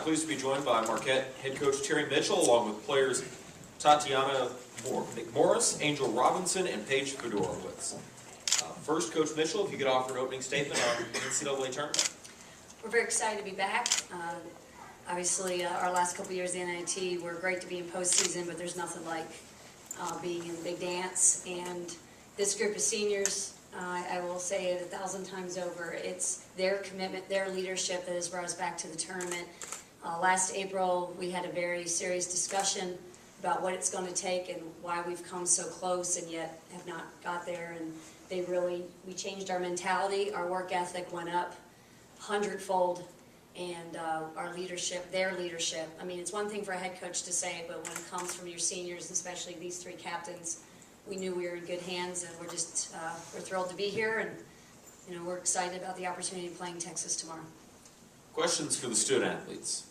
pleased to be joined by Marquette head coach Terri Mitchell, along with players Tatiyiana, McMorris, Angel Robinson, and Paige Fiedorowicz. First, Coach Mitchell, if you could offer an opening statement on the NCAA tournament. We're very excited to be back. Obviously, our last couple years in NIT were great to be in postseason, but there's nothing like being in the big dance. And this group of seniors, I will say it 1,000 times over, it's their commitment, their leadership that has brought us back to the tournament. Last April, we had a very serious discussion about what it's going to take and why we've come so close and yet have not got there. And we changed our mentality, our work ethic went up 100-fold, and our leadership, their leadership. I mean, it's one thing for a head coach to say it, but when it comes from your seniors, especially these three captains, we knew we were in good hands, and we're just we're thrilled to be here, and we're excited about the opportunity of playing Texas tomorrow. Questions for the student athletes.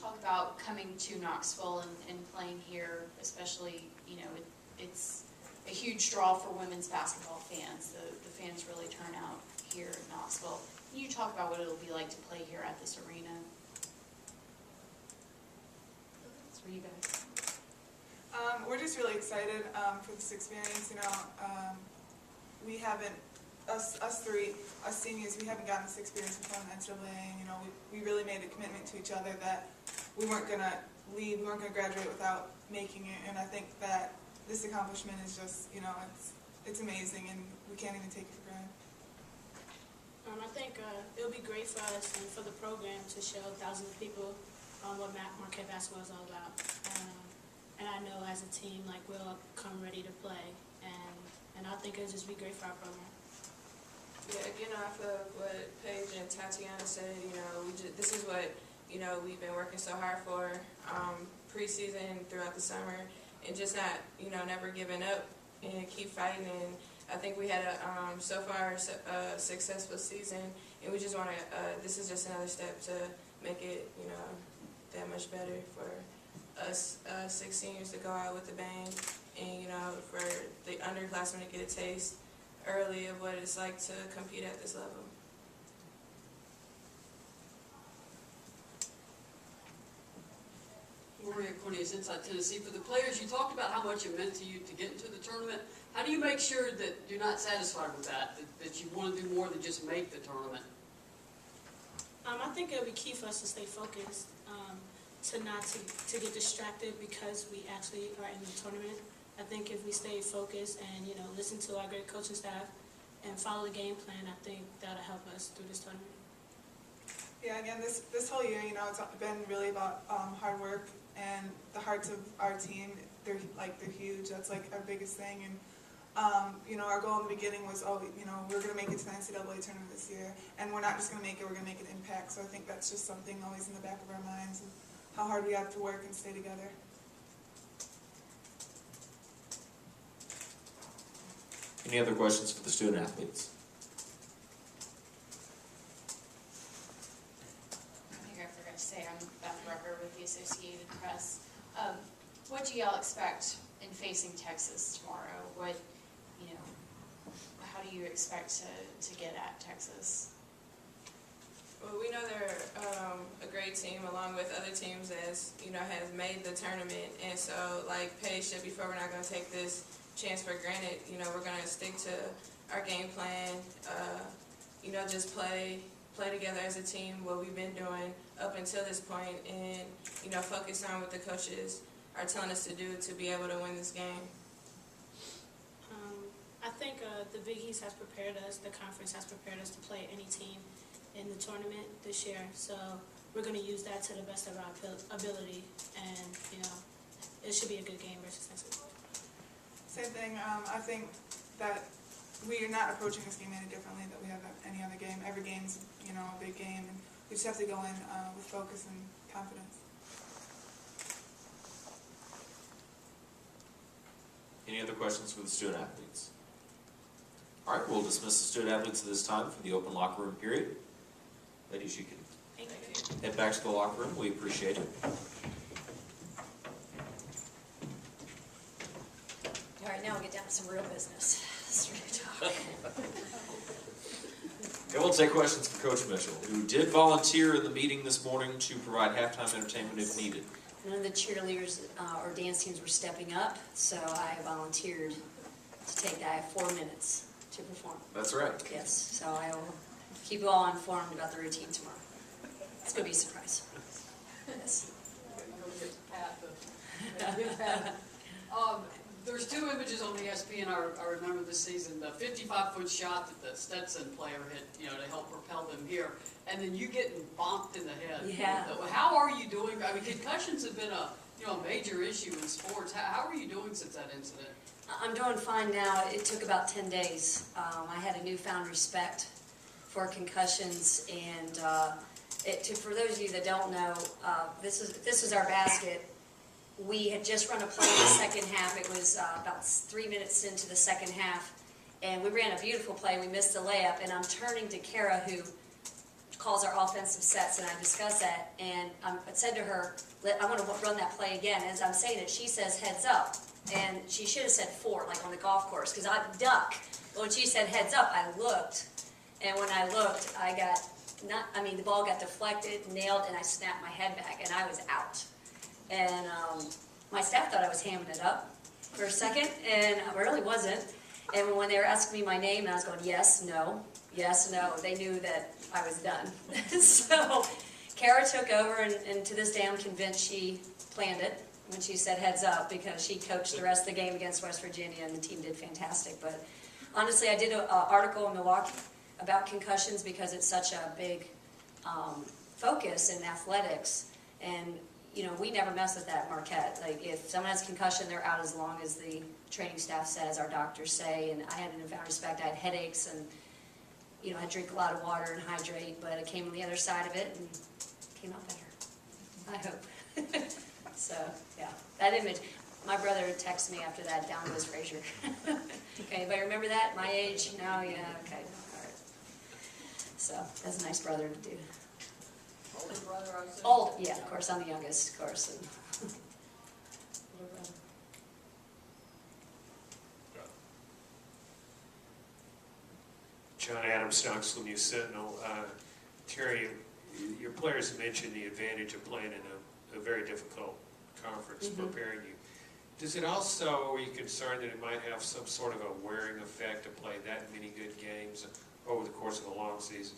Talk about coming to Knoxville and playing here, especially, it's a huge draw for women's basketball fans. The fans really turn out here in Knoxville. Can you talk about what it'll be like to play here at this arena? That's for you guys. We're just really excited for this experience. We haven't, us seniors, we haven't gotten this experience before in the NCAA, and we really made a commitment to each other that we weren't going to leave, we weren't going to graduate without making it, and I think that this accomplishment is just, it's amazing, and we can't even take it for granted. I think it'll be great for us and for the program to show thousands of people what Marquette basketball is all about. And I know as a team, we'll come ready to play, and I think it'll just be great for our program. Yeah, getting off of what Paige and Tatiyiana said, this is what, we've been working so hard for preseason, throughout the summer, and just not, never giving up and keep fighting. And I think we had so far a successful season, and we just want to, this is just another step to make it, that much better for us 6 seniors to go out with a bang, and, for the underclassmen to get a taste early of what it's like to compete at this level. Maria Cornelius, Inside Tennessee. For the players, you talked about how much it meant to you to get into the tournament. How do you make sure that you're not satisfied with that you want to do more than just make the tournament? I think it'll be key for us to stay focused, to get distracted because we actually are in the tournament. I think if we stay focused and listen to our great coaching staff and follow the game plan, I think that'll help us through this tournament. Yeah, again, this whole year, it's been really about hard work, and the hearts of our team, they're huge. That's our biggest thing. And our goal in the beginning was, we're going to make it to the NCAA tournament this year, and we're not just going to make it, we're going to make an impact. So I think that's just something always in the back of our minds, and how hard we have to work and stay together. Any other questions for the student athletes? I think I forgot to say, I'm Beth Rucker with the Associated Press. What do y'all expect in facing Texas tomorrow? How do you expect to get at Texas? Well, we know they're a great team, along with other teams has made the tournament. And so, like Paige said before, we're not going to take this chance for granted. We're going to stick to our game plan, just play together as a team, what we've been doing up until this point, and, focus on what the coaches are telling us to do to be able to win this game. I think the Big East has prepared us, the conference has prepared us to play any team in the tournament this year, so we're going to use that to the best of our ability, and, it should be a good game versus Texas. Same thing. I think that we are not approaching this game any differently than we have any other game. Every game's, a big game, and we just have to go in with focus and confidence. Any other questions for the student athletes? All right, we'll dismiss the student athletes at this time for the open locker room period. Ladies, you can head back to the locker room. We appreciate it. All right, now to get down to some real business. Let's really talk. Okay, we'll take questions for Coach Mitchell, who did volunteer in the meeting this morning to provide halftime entertainment if needed. None of the cheerleaders or dance teams were stepping up, so I volunteered to take that. I have 4 minutes to perform. That's right. Yes, so I will keep you all informed about the routine tomorrow. It's going to be a surprise. Yes. There's two images on ESPN I remember this season. The 55-foot shot that the Stetson player hit, to help propel them here, and then you getting bonked in the head. Yeah. How are you doing? I mean, concussions have been a major issue in sports. How are you doing since that incident? I'm doing fine now. It took about 10 days. I had a newfound respect for concussions, and for those of you that don't know, this was our basket. We had just run a play in the second half. It was about 3 minutes into the second half, and we ran a beautiful play. We missed the layup, and I'm turning to Kara, who calls our offensive sets, and I discuss that, and I said to her, I want to run that play again. As I'm saying it, she says, heads up, and she should have said 4, like on the golf course, because I duck. But when she said heads up, I looked, and when I looked, the ball got deflected, nailed, and I snapped my head back, and I was out. And my staff thought I was hamming it up for a second, and I really wasn't. And when they were asking me my name, and I was going, yes, no, they knew that I was done. So Kara took over, and to this day I'm convinced she planned it when she said heads up, because she coached the rest of the game against West Virginia, and the team did fantastic. But honestly, I did an article in Milwaukee about concussions because it's such a big focus in athletics. And we never mess with that at Marquette. Like, if someone has concussion, they're out as long as the training staff says, our doctors say. And I had a newfound respect. I had headaches, and I drink a lot of water and hydrate, but I came on the other side of it and came out better, I hope. So, yeah, that image. My brother texted me after that, down goes Frazier. Okay, anybody remember that? My age? No, yeah, okay, all right. So, that's a nice brother to do. Older brother, I was saying. Old, yeah, of course, I'm the youngest, of course. And older brother. John Adams, Knoxville News Sentinel. Terry, your players have mentioned the advantage of playing in a very difficult conference, preparing you. Does it also, are you concerned that it might have some sort of a wearing effect to play that many good games over the course of a long season?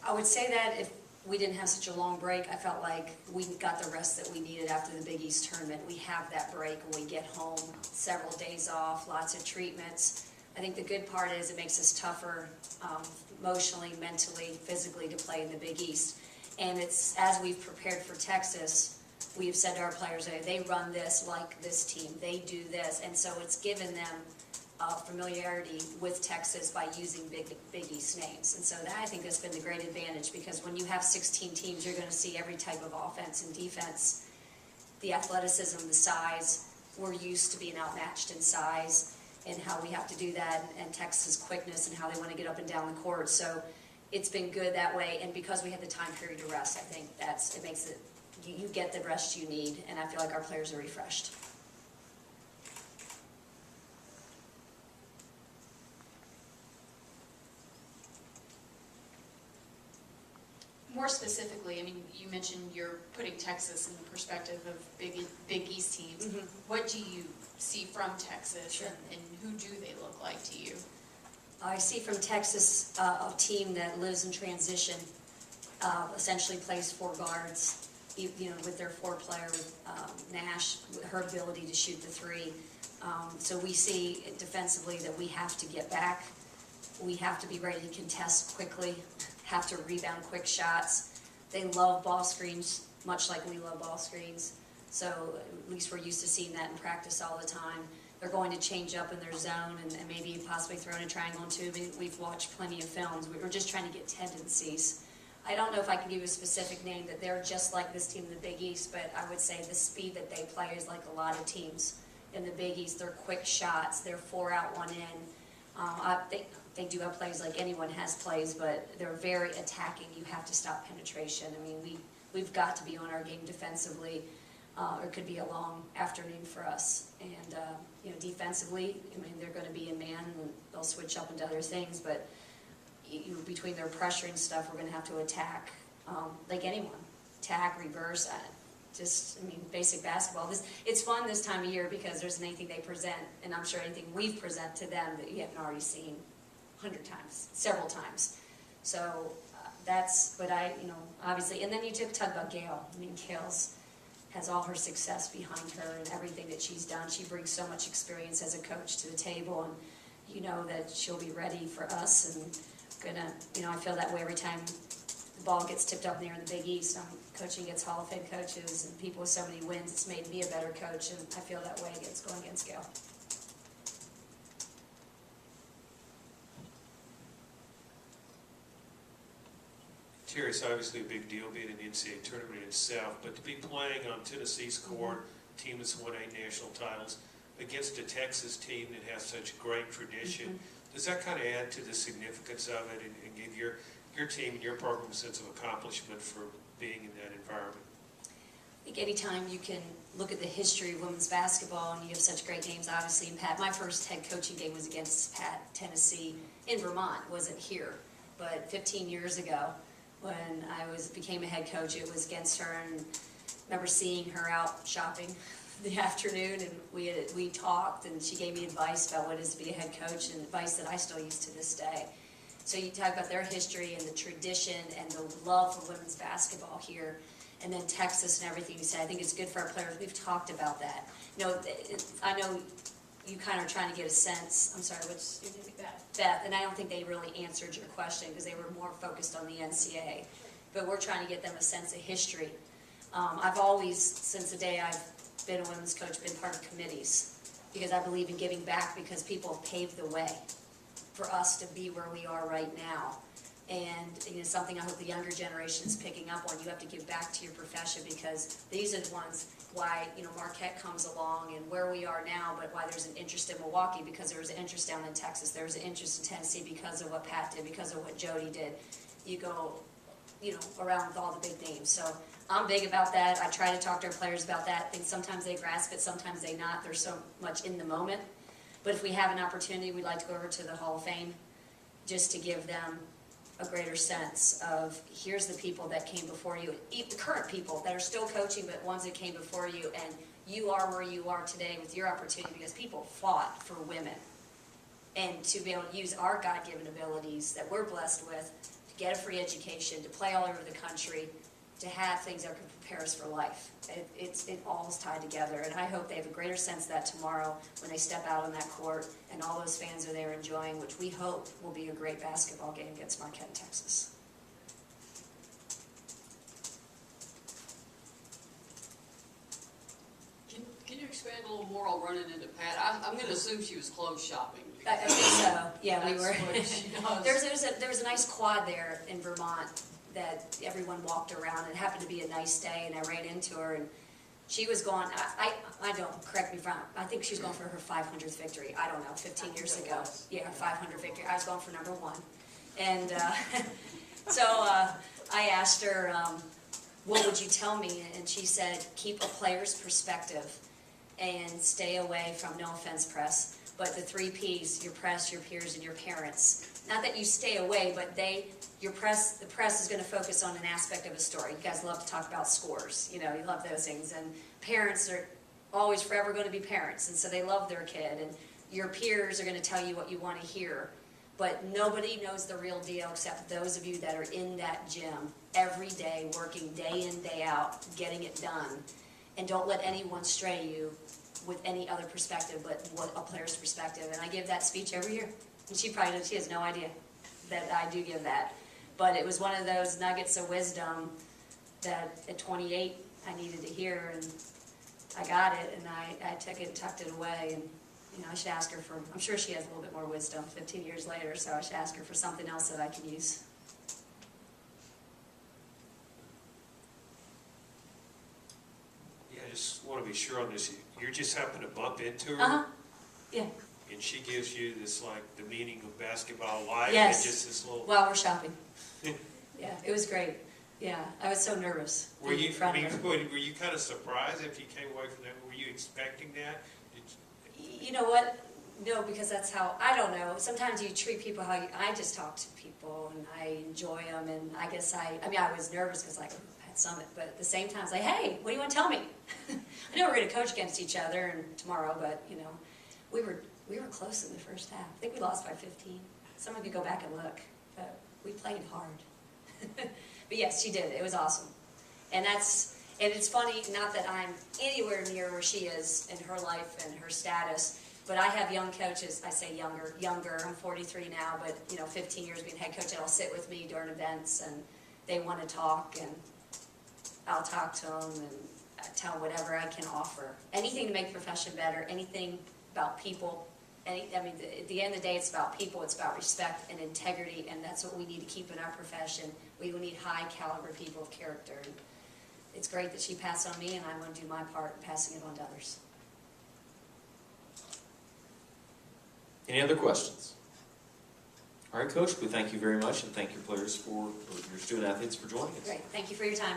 I would say that if we didn't have such a long break, I felt like we got the rest that we needed after the Big East tournament. We have that break when we get home, several days off, lots of treatments. I think the good part is it makes us tougher emotionally, mentally, physically to play in the Big East. And it's, as we've prepared for Texas, we've said to our players, they run this like this team, they do this. And so it's given them familiarity with Texas by using Big East names. And so that, I think, has been the great advantage, because when you have 16 teams, you're going to see every type of offense and defense, the athleticism, the size. We're used to being outmatched in size and how we have to do that, and Texas' quickness and how they want to get up and down the court. So it's been good that way, and because we had the time period to rest, I think it makes it, you get the rest you need, and I feel like our players are refreshed. More specifically, you mentioned you're putting Texas in the perspective of Big East teams. What do you see from Texas, Sure. and who do they look like to you? I see from Texas a team that lives in transition, essentially plays 4 guards, with their 4-player, Nash, her ability to shoot the 3. So we see defensively that we have to get back. We have to be ready to contest quickly, have to rebound quick shots. They love ball screens, much like we love ball screens. So at least we're used to seeing that in practice all the time. They're going to change up in their zone and maybe possibly throw in a triangle and 2. We've watched plenty of films. We're just trying to get tendencies. I don't know if I can give you a specific name that they're just like this team in the Big East, but I would say the speed that they play is like a lot of teams in the Big East. They're quick shots. They're 4 out, 1 in. They do have plays like anyone has plays, but they're very attacking. You have to stop penetration. We've got to be on our game defensively. It could be a long afternoon for us. And, you know, defensively, I mean, they're going to be in man and they'll switch up into other things, but between their pressuring stuff, we're going to have to attack like anyone. Attack, reverse, I mean, basic basketball. It's fun this time of year because there's anything they present, and I'm sure anything we've present to them that you haven't already seen 100 times, several times. So that's what you know, obviously. And then you talk about Gail. I mean, Gail's has all her success behind her and everything that she's done. She brings so much experience as a coach to the table, and you know that she'll be ready for us and gonna, you know, I feel that way every time the ball gets tipped up in the air in the Big East. I'm coaching against Hall of Fame coaches and people with so many wins. It's made me a better coach, and I feel that way going against Gail. Terry, it's obviously a big deal being in the NCAA tournament itself, but to be playing on Tennessee's court, team that's won 8 national titles, against a Texas team that has such great tradition, does that kind of add to the significance of it and give your team and your program a sense of accomplishment for being in that environment? I think anytime you can look at the history of women's basketball and you have such great names, obviously, in Pat. My first head coaching game was against Pat, Tennessee, in Vermont. It wasn't here. But 15 years ago, when I became a head coach, it was against her, and I remember seeing her out shopping the afternoon, and we talked, and she gave me advice about what it is to be a head coach, and advice that I still use to this day. So you talk about their history and the tradition and the love for women's basketball here, and then Texas and everything you said. I think it's good for our players. We've talked about that. You know, I know you kind of are trying to get a sense. I'm sorry, what's your name? Beth. And I don't think they really answered your question because they were more focused on the NCAA. But we're trying to get them a sense of history. I've always, since the day I've been a women's coach, been part of committees because I believe in giving back because people have paved the way for us to be where we are right now. And you know, something I hope the younger generation is picking up on. You have to give back to your profession because these are the ones why, you know, Marquette comes along and where we are now, but why there's an interest in Milwaukee because there was an interest down in Texas. There was an interest in Tennessee because of what Pat did, because of what Jody did. You go, you know, around with all the big names. So I'm big about that. I try to talk to our players about that. I think sometimes they grasp it, sometimes they not. They're so much in the moment. But if we have an opportunity, we'd like to go over to the Hall of Fame just to give them a greater sense of here's the people that came before you, the current people that are still coaching, but ones that came before you, and you are where you are today with your opportunity because people fought for women. And to be able to use our God-given abilities that we're blessed with to get a free education, to play all over the country, to have things that can prepare us for life. It all is tied together, and I hope they have a greater sense of that tomorrow when they step out on that court and all those fans are there enjoying, which we hope will be a great basketball game against Marquette, Texas. Can you expand a little more on running into Pat? I'm going to assume she was clothes shopping. I think so. Yeah, we were. What she does. There was a nice quad there in Vermont that everyone walked around. It happened to be a nice day, and I ran into her, and she was going, I don't, correct me if I'm wrong, I think she was going for her 500th victory. I don't know, 15 years ago. Yeah, 500 victory. I was going for number 1. And so I asked her, what would you tell me? And she said, keep a player's perspective and stay away from, no offense, press, but the 3 Ps, your press, your peers, and your parents. Not that you stay away, but the press is going to focus on an aspect of a story. You guys love to talk about scores. You know, you love those things. And parents are always forever going to be parents, and so they love their kid. And your peers are going to tell you what you want to hear. But nobody knows the real deal except those of you that are in that gym every day, working day in, day out, getting it done. And don't let anyone stray you with any other perspective but what a player's perspective. And I give that speech every year. And she has no idea that I do give that. But it was one of those nuggets of wisdom that at 28 I needed to hear, and I got it, and I took it and tucked it away. And you know, I should ask her for, I'm sure she has a little bit more wisdom 15 years later, so I should ask her for something else that I can use. Yeah, I just want to be sure on this. You just happen to bump into her? Uh-huh, yeah. And she gives you this, like, the meaning of basketball life? Yes. And just this little... While we're shopping. Yeah, it was great. Yeah, I was so nervous. Were being you, in front I mean, of her. were you kind of surprised after you came away from that? Were you expecting that? You know what? No, because that's how, I don't know. Sometimes you treat people how you, I just talk to people and I enjoy them. And I guess I was nervous because like at Summit, but at the same time, I was like, hey, what do you want to tell me? I know we're going to coach against each other and tomorrow, but you know, we were close in the first half. I think we lost by 15. Someone could go back and look, but we played hard. But yes, she did. It was awesome. And it's funny, not that I'm anywhere near where she is in her life and her status, but I have young coaches, I say younger, I'm 43 now, but 15 years being head coach, that'll sit with me during events and they want to talk and I'll talk to them and tell them whatever I can offer. Anything to make the profession better, anything about people. At the end of the day, it's about people, it's about respect and integrity, and that's what we need to keep in our profession. We will need high caliber people of character. And it's great that she passed on me, and I'm going to do my part in passing it on to others. Any other questions? All right, Coach, we thank you very much, and thank your players your student athletes for joining us. Great. Thank you for your time.